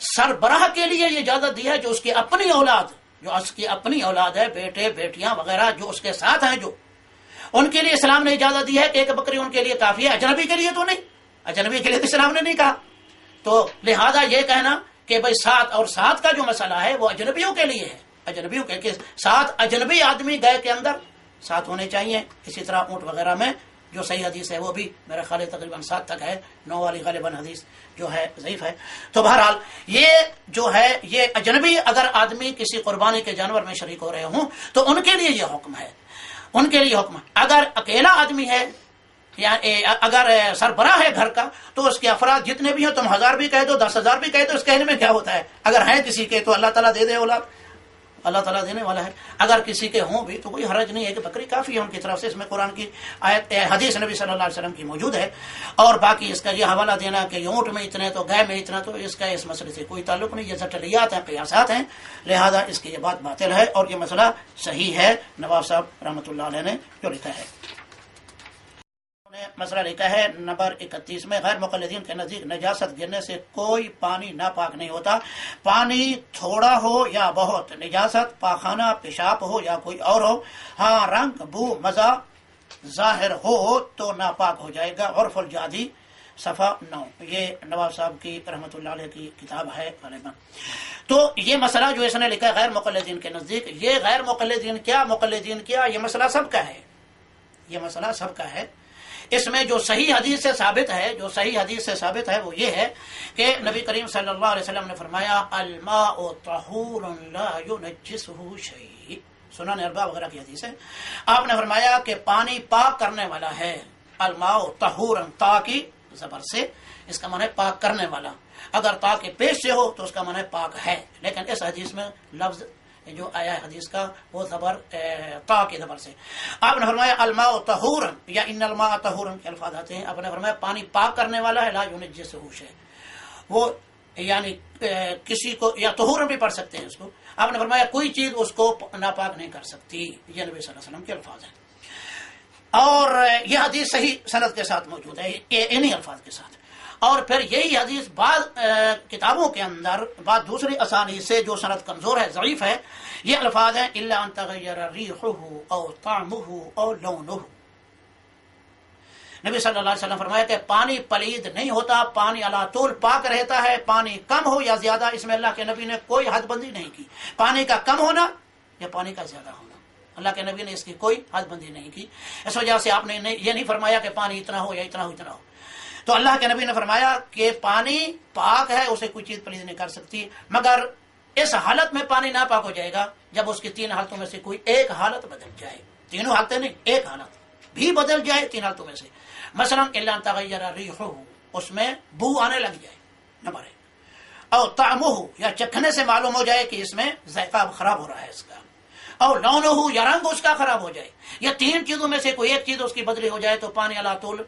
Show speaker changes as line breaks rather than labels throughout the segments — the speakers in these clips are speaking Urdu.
سربراہ کے لیے یہ اجازت دی ہے جو اس کی اپنی اولاد، جو اس کی اپنی اولاد ہے، بیٹے بیٹیاں وغیرہ جو اس کے ساتھ ہیں، جو ان کے لیے اسلام نے اجازت دی ہے کہ ایک بکری ان کے لیے کافی ہے، اجنبی کے لیے تو نہیں، اجنبی کے لیے تو اسلام نے نہیں کہا۔ تو لہذا یہ کہنا کہ بھائی سات اور سات کا جو مسئلہ ہے وہ اجنبیوں کے لیے ہے، اجنبیوں کے ساتھ اجنبی آدمی گائے کے اندر ساتھ ہونے چاہیے۔ اسی طرح اونٹ وغیرہ میں جو صحیح حدیث ہے وہ بھی میرے خیال تقریباً 7 تک ہے، 9 والی غالباً حدیث جو ہے ضعیف ہے۔ تو بہرحال یہ جو ہے یہ اجنبی اگر آدمی کسی قربانی کے جانور میں شریک ہو رہے ہوں تو ان کے لیے یہ حکم ہے، ان کے لیے حکم ہے۔ اگر اکیلا آدمی ہے یا اگر سربراہ ہے گھر کا تو اس کے افراد جتنے بھی ہیں، تم 1000 بھی کہہ دو 10,000 بھی کہہ دو، اس کہنے میں کیا ہوتا ہے؟ اگر ہیں کسی کے تو اللہ تعالیٰ دے دے اولاد، اللہ تعالیٰ دینے والا ہے۔ اگر کسی کے ہوں بھی تو کوئی حرج نہیں ہے کہ بکری کافی ہے ان کی طرف سے۔ اس میں قرآن کی آیت حدیث نبی صلی اللہ علیہ وسلم کی موجود ہے۔ اور باقی اس کا یہ حوالہ دینا کہ اونٹ میں اتنے تو گائے میں اتنا، تو اس کا اس مسئلے سے کوئی تعلق نہیں، یہ زٹلیات ہیں، قیاسات ہیں، لہذا اس کی یہ بات باطل ہے اور یہ مسئلہ صحیح ہے۔ نواب صاحب رحمۃ اللہ علیہ نے جو لکھا ہے، مسئلہ لکھا ہے نمبر 31 میں، غیر مقلدین کے نزدیک نجاست گرنے سے کوئی پانی ناپاک نہیں ہوتا، پانی تھوڑا ہو یا بہت، نجاست پاخانہ پیشاب ہو یا کوئی اور ہو، ہاں رنگ بو مزہ ظاہر ہو تو ناپاک ہو جائے گا۔ عرف الجادی صفحہ 9، یہ نواب صاحب کی رحمۃ اللہ علیہ کی کتاب ہے غالباً۔ تو یہ مسئلہ جو اس نے لکھا ہے غیر مقلدین کے نزدیک، یہ غیر مقلدین کیا مقلدین کیا، یہ مسئلہ سب کا ہے، یہ مسئلہ سب کا ہے۔ اس میں جو صحیح حدیث سے ثابت ہے، جو صحیح حدیث سے ثابت ہے وہ یہ ہے کہ نبی کریم صلی اللہ علیہ وسلم نے فرمایا الماء طہور لا ينجسہ شیء، سنن اربعہ وغیرہ کی حدیث ہے۔ آپ نے فرمایا کہ پانی پاک کرنے والا ہے، الماء طہور، تا کی زبر سے اس کا معنی ہے پاک کرنے والا، اگر تا کے پیش سے ہو تو اس کا معنی ہے پاک ہے، لیکن اس حدیث میں لفظ جو آیا ہے حدیث کا وہ زبر تا کے زبر سے۔ آپ نے فرمایا الماء طہور یا ان الماء طہور کے الفاظ آتے ہیں، آپ نے فرمایا پانی پاک کرنے والا ہے، لا ينجسہ شیء، وہ یعنی کسی کو، یا طہور بھی پڑھ سکتے ہیں اس کو، آپ نے فرمایا کوئی چیز اس کو ناپاک نہیں کر سکتی، یہ نبی صلی اللہ علیہ وسلم کے الفاظ ہیں۔ اور یہ حدیث صحیح سند کے ساتھ موجود ہے، انہی الفاظ کے ساتھ۔ اور پھر یہی حدیث بعض کتابوں کے اندر بعض دوسری اسانید سے جو سند کمزور ہے، ضعیف ہے، یہ الفاظ ہیں الا ان تغیر ریحہ او طعمہ او لونہ۔ نبی صلی اللہ علیہ وسلم فرمایا کہ پانی پلید نہیں ہوتا، پانی علی طول پاک رہتا ہے، پانی کم ہو یا زیادہ، اس میں اللہ کے نبی نے کوئی حد بندی نہیں کی، پانی کا کم ہونا یا پانی کا زیادہ ہونا، اللہ کے نبی نے اس کی کوئی حد بندی نہیں کی۔ اس وجہ سے آپ نے یہ نہیں فرمایا کہ پانی اتنا ہو یا اتنا ہو اتنا ہو، تو اللہ کے نبی نے فرمایا کہ پانی پاک ہے، اسے کوئی چیز پلید نہیں کر سکتی، مگر اس حالت میں پانی ناپاک ہو جائے گا جب اس کی 3 حالتوں میں سے کوئی ایک حالت بدل جائے، تینوں حالتیں نہیں، ایک حالت بھی بدل جائے 3 حالتوں میں سے، مثلا الا ان تغیر ریحہ، اس میں بو آنے لگ جائے نمبر 1، اور طعمہ یا چکھنے سے معلوم ہو جائے کہ اس میں ذائقہ خراب ہو رہا ہے اس کا، اور لونہ یا رنگ اس کا خراب ہو جائے، یا 3 چیزوں میں سے کوئی ایک چیز اس کی بدلی ہو جائے تو پانی علی طول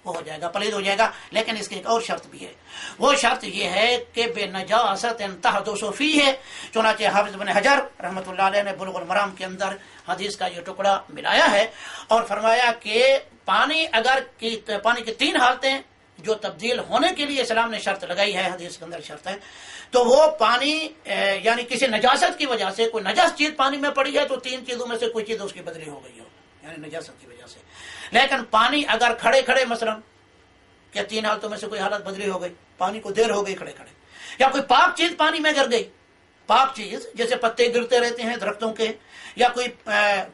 وہ ہو جائے گا، پلید ہو جائے گا۔ لیکن اس کی ایک اور شرط بھی ہے، وہ شرط یہ ہے کہ بے نجاست تحدث فیہ، چنانچہ حافظ بن حجر رحمۃ اللہ علیہ نے بلوغ المرام کے اندر حدیث کا یہ ٹکڑا ملایا ہے اور فرمایا کہ پانی کی 3 حالتیں جو تبدیل ہونے کے لیے اسلام نے شرط لگائی ہے، حدیث کے اندر شرط ہے، تو وہ پانی یعنی کسی نجاست کی وجہ سے کوئی نجس چیز پانی میں پڑی ہے تو 3 چیزوں میں سے کوئی چیز اس کی بدلی ہو گئی ہو، یعنی نجاست کی وجہ سے۔ لیکن پانی اگر کھڑے کھڑے مثلا کہ 3 حالتوں میں سے کوئی حالت بدلی ہو گئی، پانی کو دیر ہو گئی کھڑے کھڑے، یا کوئی پاک چیز پانی میں گر گئی، پاک چیز جیسے پتے گرتے رہتے ہیں درختوں کے، یا کوئی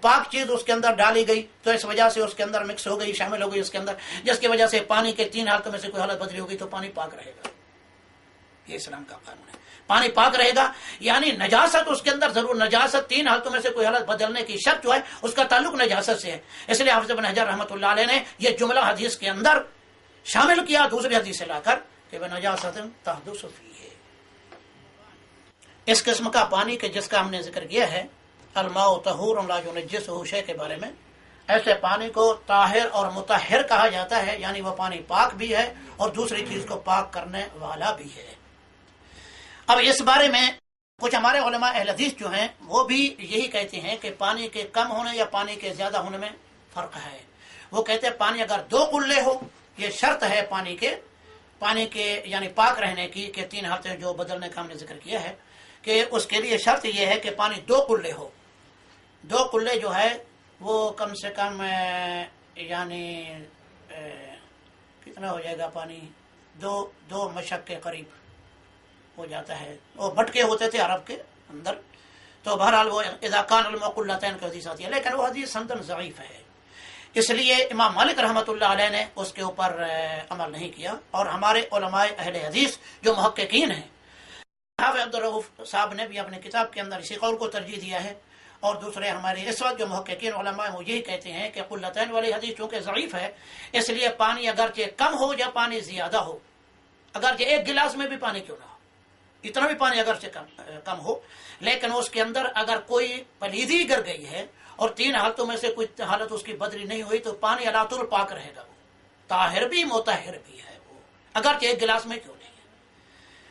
پاک چیز اس کے اندر ڈالی گئی تو اس وجہ سے اس کے اندر مکس ہو گئی، شامل ہو گئی اس کے اندر، جس کی وجہ سے پانی کے 3 حالتوں میں سے کوئی حالت بدلی ہو گئی تو پانی پاک رہے گا، یہ اسلام کا قانون ہے، پانی پاک رہے گا۔ یعنی نجاست اس کے اندر ضرور، نجاست 3 حالتوں میں سے کوئی حالت بدلنے کی شرط جو ہے اس کا تعلق نجاست سے ہے، اس لیے حافظ بن حجر رحمۃ اللہ علیہ نے یہ جملہ حدیث کے اندر شامل کیا دوسری حدیث سے لا کر کہ نجاست تحدث فیہ۔ اس قسم کا پانی کے جس کا ہم نے ذکر کیا ہے الماء طہور لا ينجسہ شیء کے بارے میں، ایسے پانی کو طاہر اور مطہر کہا جاتا ہے، یعنی وہ پانی پاک بھی ہے اور دوسری چیز کو پاک کرنے والا بھی ہے۔ اب اس بارے میں کچھ ہمارے علماء اہل حدیث جو ہیں وہ بھی یہی کہتے ہیں کہ پانی کے کم ہونے یا پانی کے زیادہ ہونے میں فرق ہے۔ وہ کہتے ہیں پانی اگر 2 قلے ہو، یہ شرط ہے پانی کے، پانی کے یعنی پاک رہنے کی کہ 3 حالتیں جو بدلنے کا ہم نے ذکر کیا ہے کہ اس کے لیے شرط یہ ہے کہ پانی 2 کلے ہو. 2 کلے جو ہے وہ کم سے کم یعنی کتنا ہو جائے گا پانی 2 مشق کے قریب ہو جاتا ہے. وہ بٹکے ہوتے تھے عرب کے اندر. تو بہرحال وہ اذا کان الماء قلتین کی حدیث آتی ہے، لیکن وہ حدیث سندن ضعیف ہے. اس لیے امام مالک رحمۃ اللہ علیہ نے اس کے اوپر عمل نہیں کیا. اور ہمارے علماء اہل حدیث جو محققین ہیں، حافظ عبدالرؤف صاحب نے بھی اپنے کتاب کے اندر اسی قول کو ترجیح دیا ہے. اور دوسرے ہمارے اس وقت جو محققین علماء ہیں وہ یہی کہتے ہیں کہ قلتین والی حدیث چونکہ ضعیف ہے، اس لیے پانی اگرچہ کم ہو یا پانی زیادہ ہو، اگرچہ 1 گلاس میں بھی پانی کیوں نہ ہو، اتنا بھی پانی اگرچہ کم ہو، لیکن اس کے اندر اگر کوئی پلیدی گر گئی ہے اور 3 حالتوں میں سے کوئی حالت اس کی بدری نہیں ہوئی تو پانی علی طول پاک رہے گا. وہ طاہر بھی مطہر بھی ہے، وہ اگرچہ 1 گلاس میں کیوں نہیں ہے.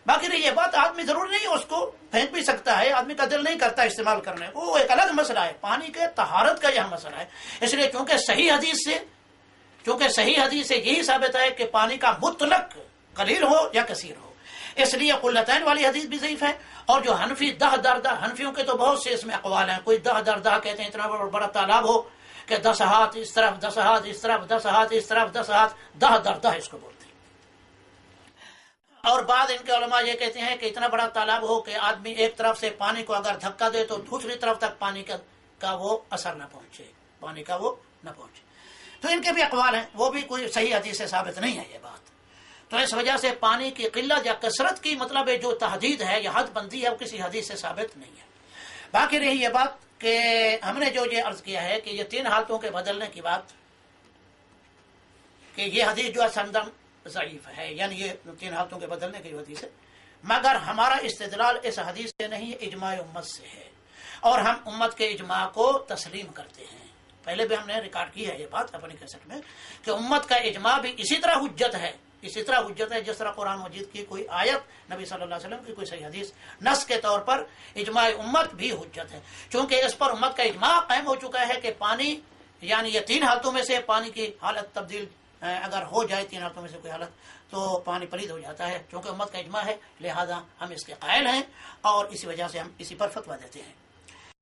باقی رہی یہ بات آدمی ضرور نہیں اس کو پھینک بھی سکتا ہے، آدمی کا دل نہیں کرتا استعمال کرنے کو، وہ ایک الگ مسئلہ ہے. پانی کے طہارت کا یہ مسئلہ ہے. اس لیے چونکہ صحیح حدیث سے یہی ثابت ہے کہ پانی کا مطلق قلیل ہو یا کثیر ہو، اس لیے قلتین والی حدیث بھی ضعیف ہے. اور جو حنفی دہ دردہ، حنفیوں کے تو بہت سے اس میں اقوال ہیں. کوئی دہ دردہ کہتے ہیں اتنا بڑا تالاب ہو کہ 10 ہاتھ اس طرف 10 ہاتھ اس طرف 10 ہاتھ اس طرف 10 ہاتھ، دہ دردہ اس کو بولتے ہیں. اور بعض ان کے علماء یہ کہتے ہیں کہ اتنا بڑا تالاب ہو کہ آدمی ایک طرف سے پانی کو اگر دھکا دے تو دوسری طرف تک پانی کا وہ اثر نہ پہنچے، پانی کا وہ نہ پہنچے. تو ان کے بھی اقوال ہیں، وہ بھی کوئی صحیح حدیث سے ثابت نہیں ہے یہ بات. تو اس وجہ سے پانی کی قلت یا کثرت کی مطلب ہے جو تحدید ہے یا حد بندی ہے وہ کسی حدیث سے ثابت نہیں ہے. باقی رہی یہ بات کہ ہم نے جو یہ عرض کیا ہے کہ یہ 3 حالتوں کے بدلنے کی بات، کہ یہ حدیث جو ہے سندن ضعیف ہے، یعنی یہ 3 حالتوں کے بدلنے کی حدیث ہے. مگر ہمارا استدلال اس حدیث سے نہیں، اجماع امت سے ہے، اور ہم امت کے اجماع کو تسلیم کرتے ہیں. پہلے بھی ہم نے ریکارڈ کی ہے یہ بات اپنی کیسٹ میں کہ امت کا اجماع بھی اسی طرح حجت ہے جس طرح قرآن مجید کی کوئی آیت، نبی صلی اللہ علیہ وسلم کی کوئی صحیح حدیث نص کے طور پر اجماع امت بھی حجت ہے. چونکہ اس پر امت کا اجماع قائم ہو چکا ہے کہ پانی یعنی یہ 3 حالتوں میں سے پانی کی حالت تبدیل اگر ہو جائے، 3 حالتوں میں سے کوئی حالت، تو پانی پلید ہو جاتا ہے. چونکہ امت کا اجماع ہے لہذا ہم اس کے قائل ہیں اور اسی وجہ سے ہم اسی پر فتویٰ دیتے ہیں.